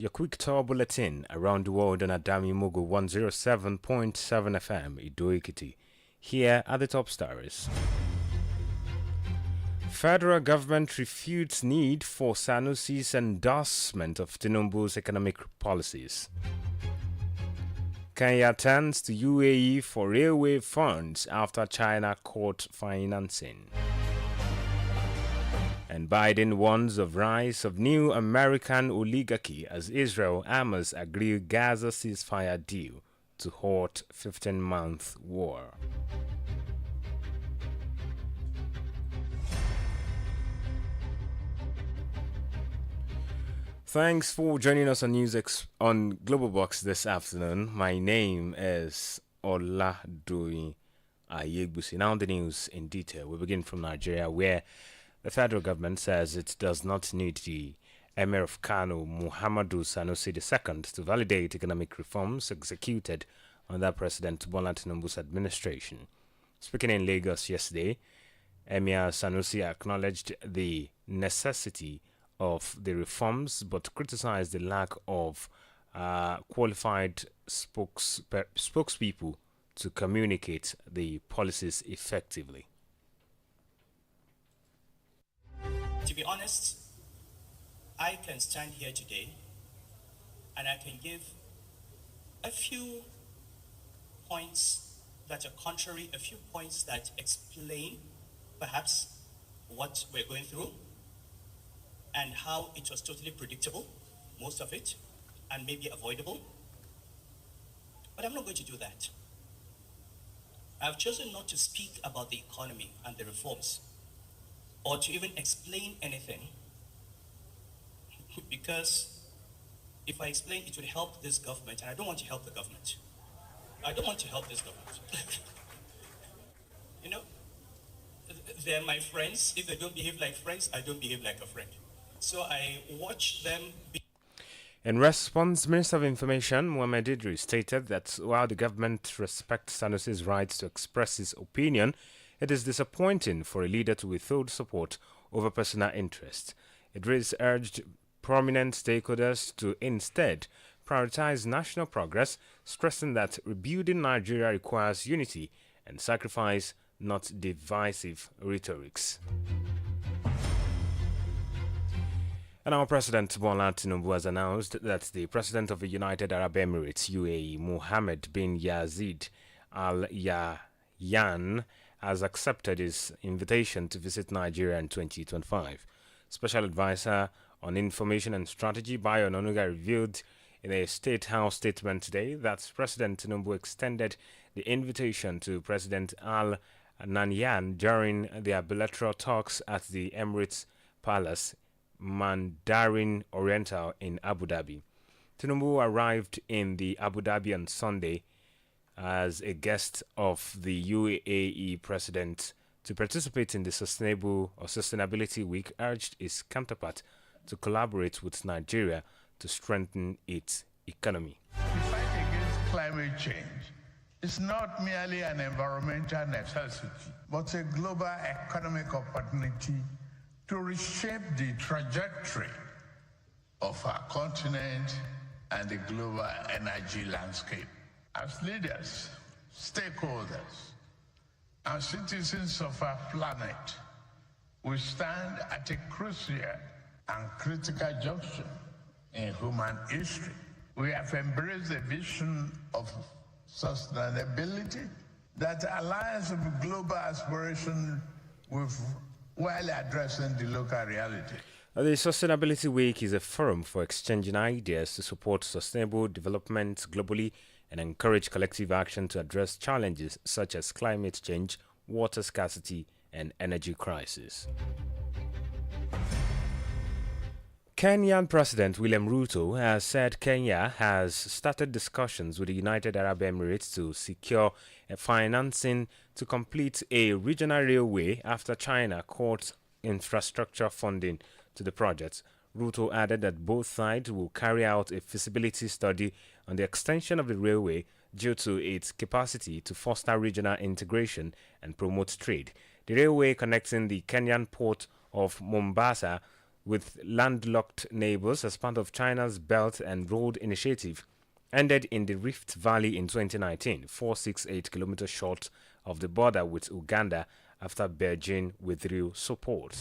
Your quick tour bulletin around the world on Adamimogo 107.7 FM, Ido-Ekiti. Here are the top stories. Federal government refutes need for Sanusi's endorsement of Tinubu's economic policies. Kenya turns to UAE for railway funds after China caught financing. And Biden warns of rise of new American oligarchy as Israel Hamas agree Gaza ceasefire deal to halt 15-month war. Thanks for joining us on on Global Box this afternoon. My name is Oladoyin Ayegbusi. Now the news in detail. We begin from Nigeria, where the federal government says it does not need the Emir of Kano, Muhammadu Sanusi II, to validate economic reforms executed under President Bola Tinubu's administration. Speaking in Lagos yesterday, Emir Sanusi acknowledged the necessity of the reforms but criticized the lack of qualified spokespeople to communicate the policies effectively. To be honest, I can stand here today and I can give a few points that are contrary, a few points that explain perhaps what we're going through and how it was totally predictable, most of it, and maybe avoidable. But I'm not going to do that. I've chosen not to speak about the economy and the reforms, or to even explain anything, because if I explain, it would help this government, and I don't want to help the government. I don't want to help this government. You know, they're my friends. If they don't behave like friends, I don't behave like a friend. So I watch them. In response, Minister of Information Mohammed Idris stated that while the government respects Sanusi's rights to express his opinion, it is disappointing for a leader to withhold support over personal interest. Idris urged prominent stakeholders to instead prioritize national progress, stressing that rebuilding Nigeria requires unity and sacrifice, not divisive rhetorics. And our President Bola Tinubu has announced that the President of the United Arab Emirates, UAE, Mohammed bin Yazid Al Nahyan, has accepted his invitation to visit Nigeria in 2025. Special Advisor on Information and Strategy, Bayo Onanuga, revealed in a State House statement today that President Tinubu extended the invitation to President Al Nahyan during their bilateral talks at the Emirates Palace, Mandarin Oriental in Abu Dhabi. Tinubu arrived in the Abu Dhabi on Sunday as a guest of the UAE president to participate in the Sustainability Week, urged his counterpart to collaborate with Nigeria to strengthen its economy. The fight against climate change is not merely an environmental necessity, but a global economic opportunity to reshape the trajectory of our continent and the global energy landscape. As leaders, stakeholders, and citizens of our planet, we stand at a crucial and critical junction in human history. We have embraced a vision of sustainability that aligns with global aspiration while addressing the local reality. The Sustainability Week is a forum for exchanging ideas to support sustainable development globally and encourage collective action to address challenges such as climate change, water scarcity, and energy crisis. Kenyan President William Ruto has said Kenya has started discussions with the United Arab Emirates to secure financing to complete a regional railway after China cut infrastructure funding to the project. Ruto added that both sides will carry out a feasibility study on the extension of the railway due to its capacity to foster regional integration and promote trade. The railway connecting the Kenyan port of Mombasa with landlocked neighbors as part of China's Belt and Road Initiative ended in the Rift Valley in 2019, 468 kilometers short of the border with Uganda after Beijing withdrew support.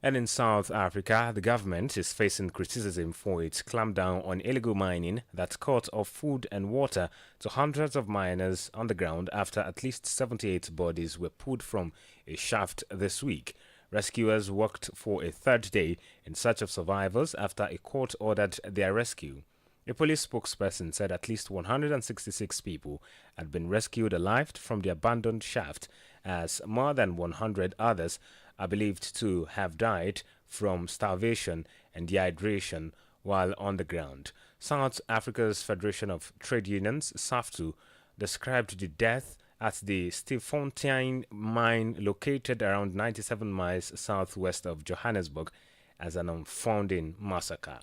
And in South Africa, the government is facing criticism for its clampdown on illegal mining that cut off food and water to hundreds of miners on the ground after at least 78 bodies were pulled from a shaft this week. Rescuers worked for a third day in search of survivors after a court ordered their rescue. A police spokesperson said at least 166 people had been rescued alive from the abandoned shaft, as more than 100 others are believed to have died from starvation and dehydration while on the ground. South Africa's Federation of Trade Unions, SAFTU, described the death at the Stilfontein mine located around 97 miles southwest of Johannesburg as an unfounding massacre.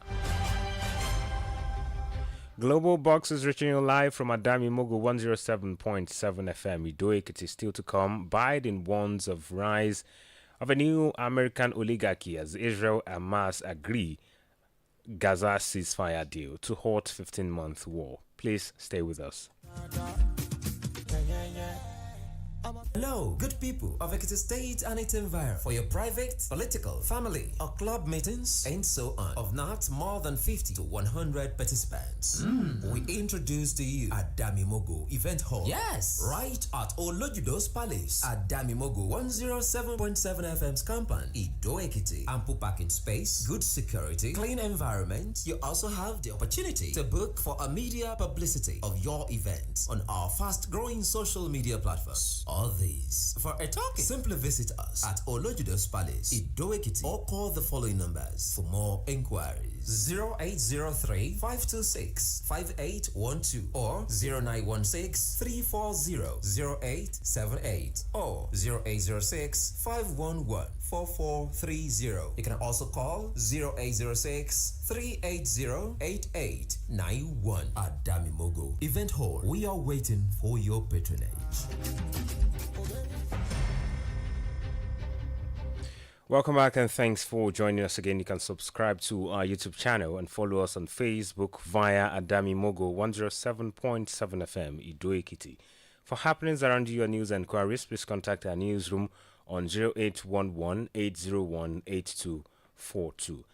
Global Box is reaching you live from Adamimogo 107.7 FM. Ido-Ekiti still to come. Biden warns of rise of a new American oligarchy as Israel and Hamas agree Gaza ceasefire deal to halt 15-month war. Please stay with us. Hello, good people of Ekiti State and its environment. For your private, political, family, or club meetings, and so on, of not more than 50 to 100 participants, we introduce to you Adamimogo Event Hall. Yes! Right at Oladoyin Palace, Adamimogo 107.7 FM's compound, Ido Ekiti. Ample parking space, good security, clean environment. You also have the opportunity to book for a media publicity of your event on our fast-growing social media platforms. All these for a talking. Simply visit us at Oladoyin Palace, Ido Ekiti, or call the following numbers for more inquiries: 0803 526 5812 or 0916 340 0878 or 0806 511 4430. You can also call 0806 380 8891 at Adamimogo Event Hall. We are waiting for your patronage. Welcome back and thanks for joining us again. You can subscribe to our YouTube channel and follow us on Facebook via Adamimogo 107.7 FM Ido-Ekiti. For happenings around your news and queries, please contact our newsroom on 0811 801 8242.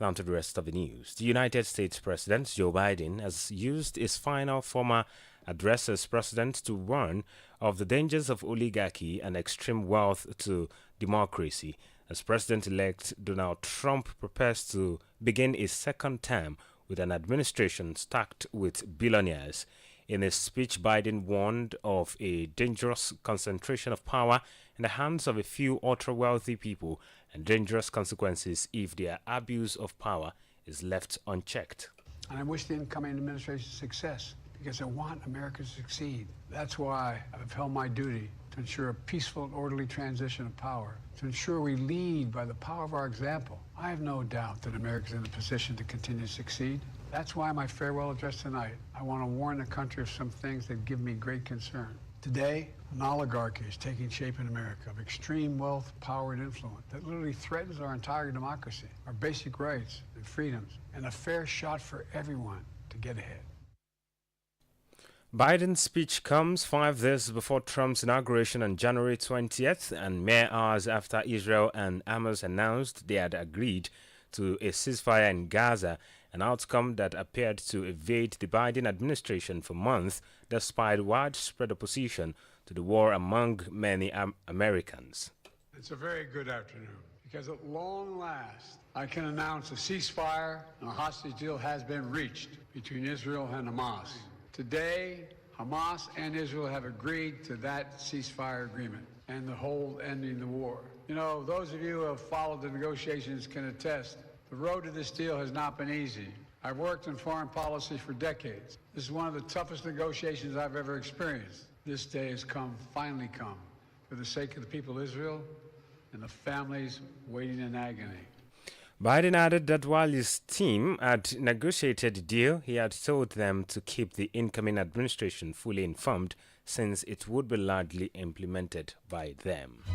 Now to the rest of the news. The United States President Joe Biden has used his final former address as president to warn of the dangers of oligarchy and extreme wealth to democracy, as President-elect Donald Trump prepares to begin his second term with an administration stacked with billionaires. In his speech, Biden warned of a dangerous concentration of power in the hands of a few ultra-wealthy people and dangerous consequences if their abuse of power is left unchecked. And I wish the incoming administration success, because I want America to succeed. That's why I've held my duty to ensure a peaceful and orderly transition of power, to ensure we lead by the power of our example. I have no doubt that America is in a position to continue to succeed. That's why my farewell address tonight, I want to warn the country of some things that give me great concern. Today, an oligarchy is taking shape in America of extreme wealth, power, and influence that literally threatens our entire democracy, our basic rights and freedoms, and a fair shot for everyone to get ahead. Biden's speech comes 5 days before Trump's inauguration on January 20th and mere hours after Israel and Hamas announced they had agreed to a ceasefire in Gaza, an outcome that appeared to evade the Biden administration for months despite widespread opposition to the war among many Americans. It's a very good afternoon, because at long last, I can announce a ceasefire and a hostage deal has been reached between Israel and Hamas. Today, Hamas and Israel have agreed to that ceasefire agreement and the whole ending the war. You know, those of you who have followed the negotiations can attest, the road to this deal has not been easy. I've worked in foreign policy for decades. This is one of the toughest negotiations I've ever experienced. This day has finally come, for the sake of the people of Israel and the families waiting in agony. Biden added that while his team had negotiated the deal, he had told them to keep the incoming administration fully informed since it would be largely implemented by them.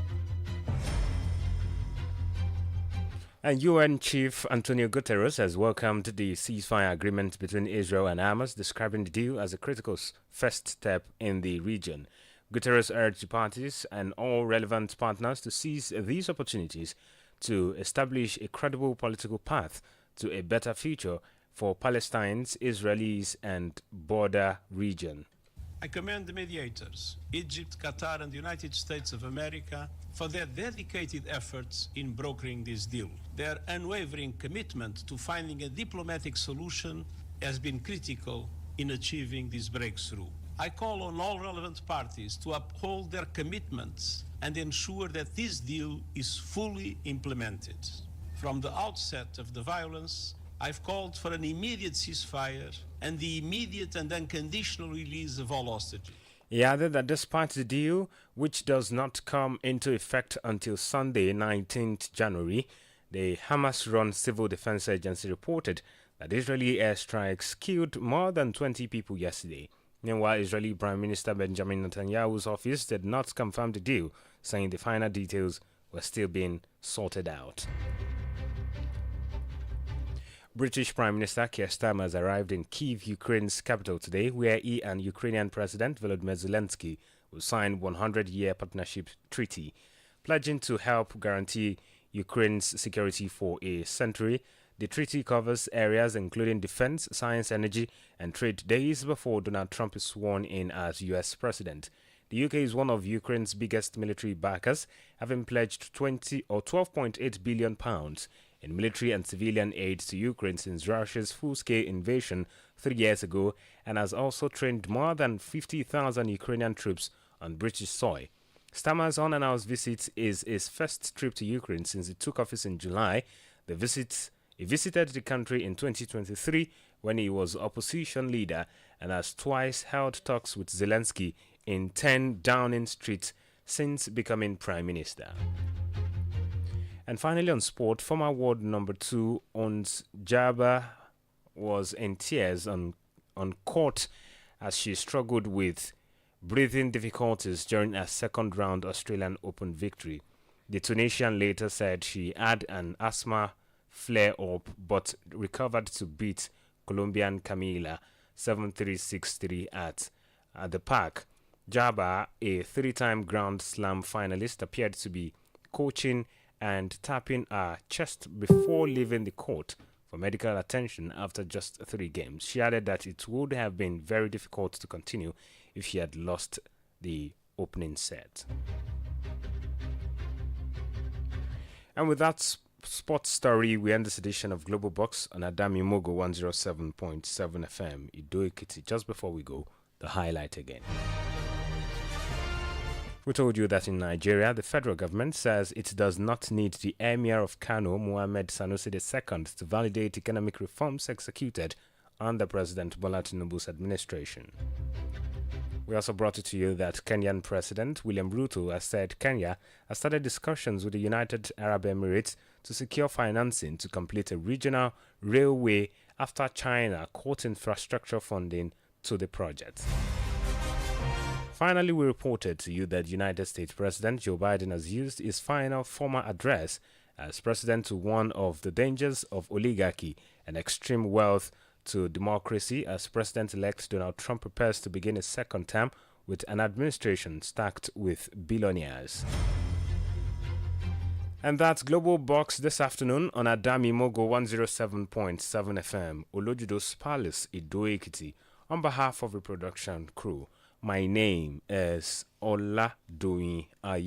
And UN Chief Antonio Guterres has welcomed the ceasefire agreement between Israel and Hamas, describing the deal as a critical first step in the region. Guterres urged the parties and all relevant partners to seize these opportunities to establish a credible political path to a better future for Palestinians, Israelis, and border region. I commend the mediators, Egypt, Qatar, and the United States of America, for their dedicated efforts in brokering this deal. Their unwavering commitment to finding a diplomatic solution has been critical in achieving this breakthrough. I call on all relevant parties to uphold their commitments and ensure that this deal is fully implemented. From the outset of the violence, I've called for an immediate ceasefire and the immediate and unconditional release of all hostages. He added that despite the deal, which does not come into effect until Sunday, 19th January, the Hamas-run Civil Defense Agency reported that Israeli airstrikes killed more than 20 people yesterday. Meanwhile, Israeli Prime Minister Benjamin Netanyahu's office did not confirm the deal, saying the final details were still being sorted out. British Prime Minister Keir Starmer has arrived in Kyiv, Ukraine's capital today, where he and Ukrainian President Volodymyr Zelensky will sign 100-year partnership treaty, pledging to help guarantee Ukraine's security for a century. The treaty covers areas including defense, science, energy, and trade days before Donald Trump is sworn in as U.S. president. The UK is one of Ukraine's biggest military backers, having pledged 12.8 billion pounds in military and civilian aid to Ukraine since Russia's full-scale invasion 3 years ago, and has also trained more than 50,000 Ukrainian troops on British soil. Starmer's unannounced visit is his first trip to Ukraine since he took office in July. He visited the country in 2023 when he was opposition leader and has twice held talks with Zelensky in 10 Downing Street since becoming prime minister. And finally on sport, former world number 2 Ons Jabeur was in tears on court as she struggled with breathing difficulties during her second round Australian Open victory. The Tunisian later said she had an asthma flare-up but recovered to beat Colombian Camila 7-3, 6-3 at the Park. Jabeur, a 3-time Grand Slam finalist, appeared to be coaching and tapping her chest before leaving the court for medical attention after just 3 games. She added that it would have been very difficult to continue if she had lost the opening set. And with that sports story, we end this edition of Global Box on Adamimogo 107.7 FM, Ido Ekiti. Just before we go, the highlight again. We told you that in Nigeria, the federal government says it does not need the Emir of Kano, Mohammed Sanusi II, to validate economic reforms executed under President Bola Tinubu's administration. We also brought it to you that Kenyan President William Ruto has said Kenya has started discussions with the United Arab Emirates to secure financing to complete a regional railway after China cut infrastructure funding to the project. Finally, we reported to you that United States President Joe Biden has used his final formal address as president to warn of the dangers of oligarchy and extreme wealth to democracy as President-elect Donald Trump prepares to begin his second term with an administration stacked with billionaires. And that's Global Box this afternoon on Adamimogo 107.7 FM, Olojudo's Palace, Ido Ekiti. On behalf of the production crew, my name is Oladoyin Ayegbusi.